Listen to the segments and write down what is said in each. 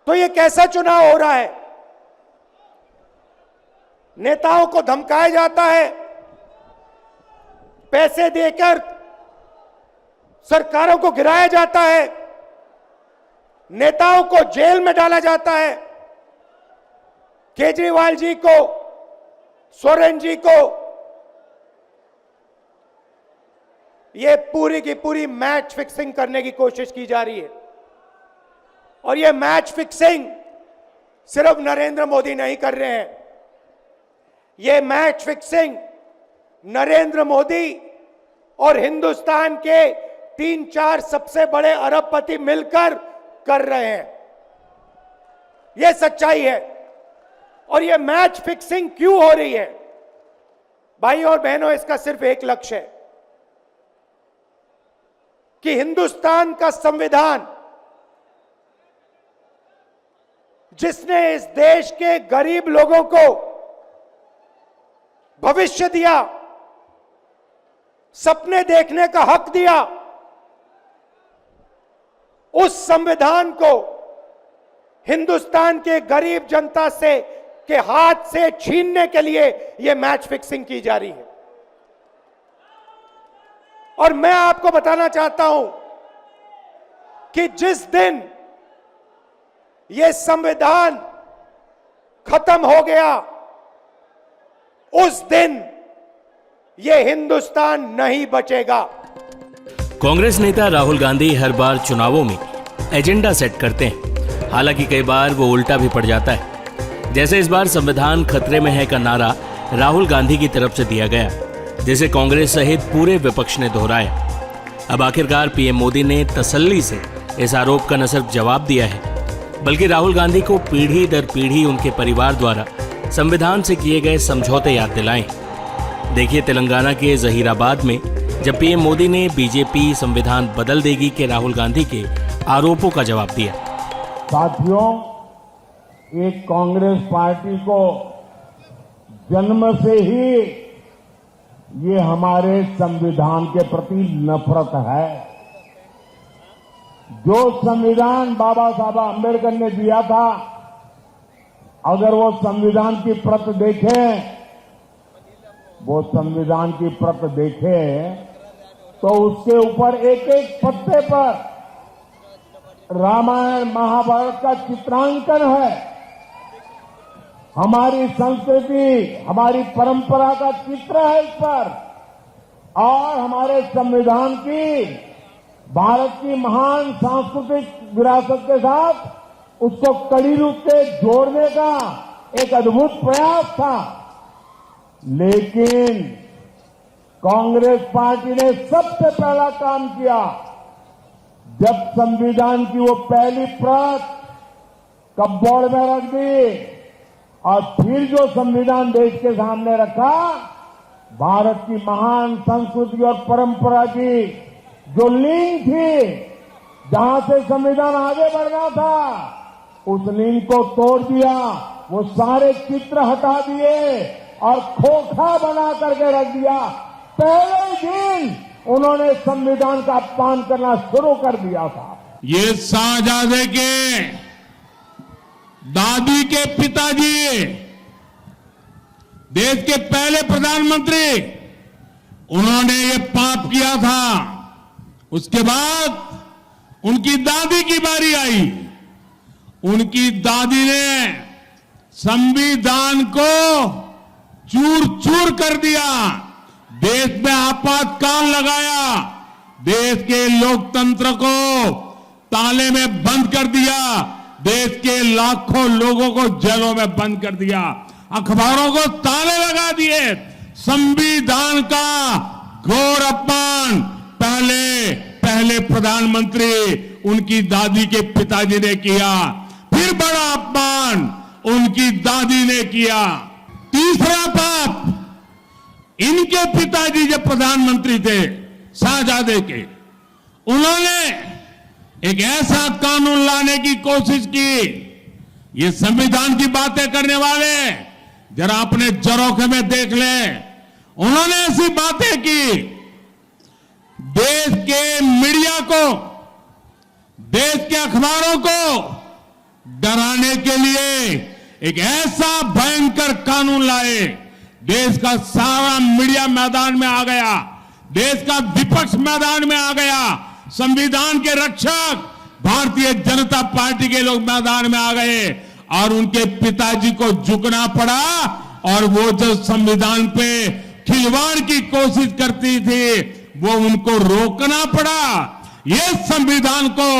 तो ये कैसा चुनाव हो रहा है? नेताओं को धमकाया जाता है, पैसे देकर सरकारों को गिराया जाता है, नेताओं को जेल में डाला जाता है। केजरीवाल जी को, सोरेन जी को ये पूरी की पूरी मैच फिक्सिंग करने की कोशिश की जा रही है। और ये मैच फिक्सिंग सिर्फ नरेंद्र मोदी नहीं कर रहे हैं, ये मैच फिक्सिंग नरेंद्र मोदी और हिंदुस्तान के 3-4 सबसे बड़े अरबपति मिलकर कर रहे हैं। यह सच्चाई है। और यह मैच फिक्सिंग क्यों हो रही है? भाइयों और बहनों, इसका सिर्फ एक लक्ष्य है कि हिंदुस्तान का संविधान, जिसने इस देश के गरीब लोगों को भविष्य दिया, सपने देखने का हक दिया, उस संविधान को हिंदुस्तान के गरीब जनता से के हाथ से छीनने के लिए यह मैच फिक्सिंग की जा रही है। और मैं आपको बताना चाहता हूं कि जिस दिन यह संविधान खत्म हो गया, उस दिन यह हिंदुस्तान नहीं बचेगा। कांग्रेस नेता राहुल गांधी हर बार चुनावों में एजेंडा सेट करते हैं, हालांकि कई बार वो उल्टा भी पड़ जाता है। जैसे इस बार संविधान खतरे में है का नारा राहुल गांधी की तरफ से दिया गया, जिसे कांग्रेस सहित पूरे विपक्ष ने दोहराया। अब आखिरकार पीएम मोदी ने तसल्ली से इस आरोप का न सिर्फ जवाब दिया है, बल्कि राहुल गांधी को पीढ़ी दर पीढ़ी उनके परिवार द्वारा संविधान से किए गए समझौते याद दिलाए। देखिए तेलंगाना के जहीराबाद में जब पीएम मोदी ने बीजेपी संविधान बदल देगी के राहुल गांधी के आरोपों का जवाब दिया। साथियों, एक कांग्रेस पार्टी को जन्म से ही ये हमारे संविधान के प्रति नफरत है। जो संविधान बाबा साहब अम्बेडकर ने दिया था, अगर वो संविधान की प्रत देखें, तो उसके ऊपर एक एक पत्ते पर रामायण महाभारत का चित्रांकन है। हमारी संस्कृति, हमारी परंपरा का चित्र है इस पर, और हमारे संविधान की, भारत की महान सांस्कृतिक विरासत के साथ उसको कड़ी रूप से जोड़ने का एक अद्भुत प्रयास था। लेकिन कांग्रेस पार्टी ने सबसे पहला काम किया, जब संविधान की वो पहली प्रत कपबोर्ड में रख दी और फिर जो संविधान देश के सामने रखा, भारत की महान संस्कृति और परंपरा की जो लिंक थी, जहां से संविधान आगे बढ़ना था, उस लिंक को तोड़ दिया। वो सारे चित्र हटा दिए और खोखला बना करके रख दिया। पहले दिन उन्होंने संविधान का अपमान करना शुरू कर दिया था। ये शाहजादे के दादी के पिताजी, देश के पहले प्रधानमंत्री, उन्होंने ये पाप किया था। उसके बाद उनकी दादी की बारी आई। उनकी दादी ने संविधान को चूर चूर कर दिया, देश में आपातकाल लगाया, देश के लोकतंत्र को ताले में बंद कर दिया, देश के लाखों लोगों को जेलों में बंद कर दिया, अखबारों को ताले लगा दिए। संविधान का घोर अपमान पहले प्रधानमंत्री उनकी दादी के पिताजी ने किया, फिर बड़ा अपमान उनकी दादी ने किया। तीसरा पाप, इनके पिताजी जब प्रधानमंत्री थे शाहजादे के, उन्होंने एक ऐसा कानून लाने की कोशिश की। ये संविधान की बातें करने वाले जरा अपने झरोखे में देख लें। उन्होंने ऐसी बातें की, देश के मीडिया को, देश के अखबारों को डराने के लिए एक ऐसा भयंकर कानून लाए, देश का सारा मीडिया मैदान में आ गया, देश का विपक्ष मैदान में आ गया, संविधान के रक्षक भारतीय जनता पार्टी के लोग मैदान में आ गए और उनके पिताजी को झुकना पड़ा और वो जो संविधान पे खिलवाड़ की कोशिश करती थी वो उनको रोकना पड़ा। ये संविधान को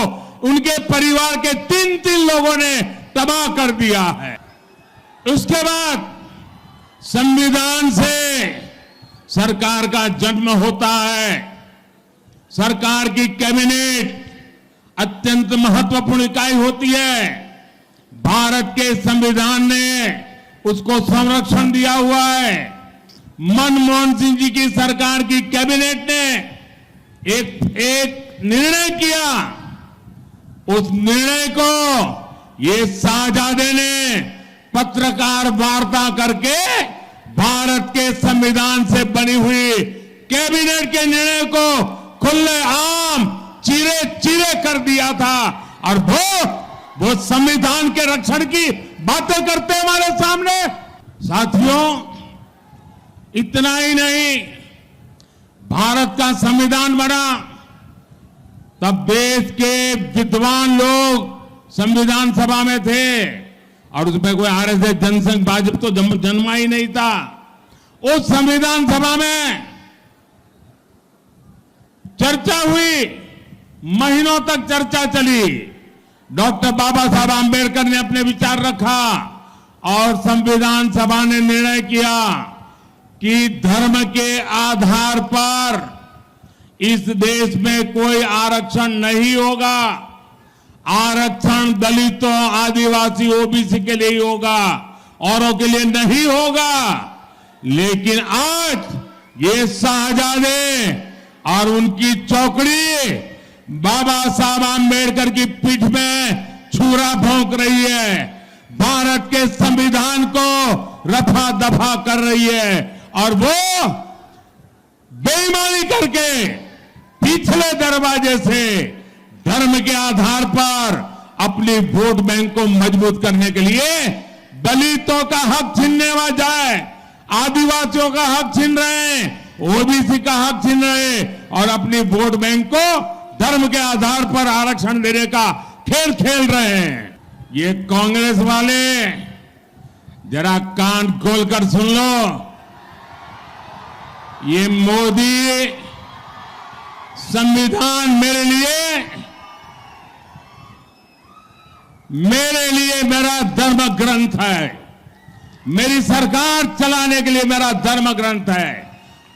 उनके परिवार के 3 लोगों ने तबाह कर दिया है। उसके बाद संविधान से सरकार का जन्म होता है। सरकार की कैबिनेट अत्यंत महत्वपूर्ण इकाई होती है। भारत के संविधान ने उसको संरक्षण दिया हुआ है। मनमोहन सिंह जी की सरकार की कैबिनेट ने एक निर्णय किया। उस निर्णय को ये शाहजादे ने पत्रकार वार्ता करके भारत के संविधान से बनी हुई कैबिनेट के निर्णय को खुले आम चीरे चीरे कर दिया था और वो संविधान के रक्षण की बातें करते हैं हमारे सामने। साथियों, इतना ही नहीं, भारत का संविधान बना तब देश के विद्वान लोग संविधान सभा में थे और उसमें कोई आरएसएस जनसंघ भाजपा तो जन्मा ही नहीं था। उस संविधान सभा में चर्चा हुई, महीनों तक चर्चा चली। डॉक्टर बाबा साहब आंबेडकर ने अपने विचार रखा और संविधान सभा ने निर्णय किया कि धर्म के आधार पर इस देश में कोई आरक्षण नहीं होगा। आरक्षण दलितों, आदिवासी, ओबीसी के लिए ही होगा, औरों के लिए नहीं होगा। लेकिन आज ये शाहजादे और उनकी चौकड़ी बाबा साहब आंबेडकर की पीठ में छुरा भोंक रही है, भारत के संविधान को रफा दफा कर रही है और वो बेईमानी करके पिछले दरवाजे से धर्म के आधार पर अपनी वोट बैंक को मजबूत करने के लिए दलितों का हक छीनने जाए, आदिवासियों का हक छीन रहे हैं, ओबीसी का हक छीन रहे हैं और अपनी वोट बैंक को धर्म के आधार पर आरक्षण देने का खेल खेल रहे हैं। ये कांग्रेस वाले जरा कान खोलकर सुन लो, ये मोदी संविधान मेरे लिए मेरा धर्म ग्रंथ है, मेरी सरकार चलाने के लिए मेरा धर्म ग्रंथ है।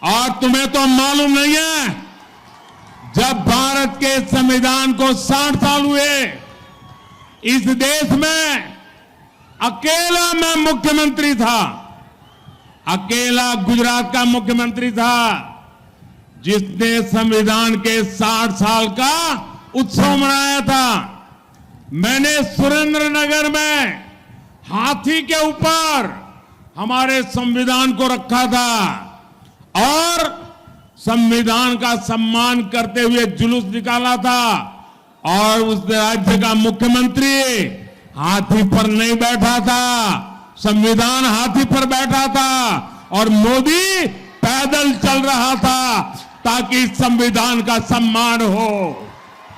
और तुम्हें तो मालूम नहीं है, जब भारत के संविधान को 60 साल हुए, इस देश में अकेला मैं मुख्यमंत्री था, अकेला गुजरात का मुख्यमंत्री था जिसने संविधान के 60 साल का उत्सव मनाया था। मैंने सुरेंद्रनगर में हाथी के ऊपर हमारे संविधान को रखा था और संविधान का सम्मान करते हुए जुलूस निकाला था और उस राज्य का मुख्यमंत्री हाथी पर नहीं बैठा था, संविधान हाथी पर बैठा था और मोदी पैदल चल रहा था ताकि संविधान का सम्मान हो।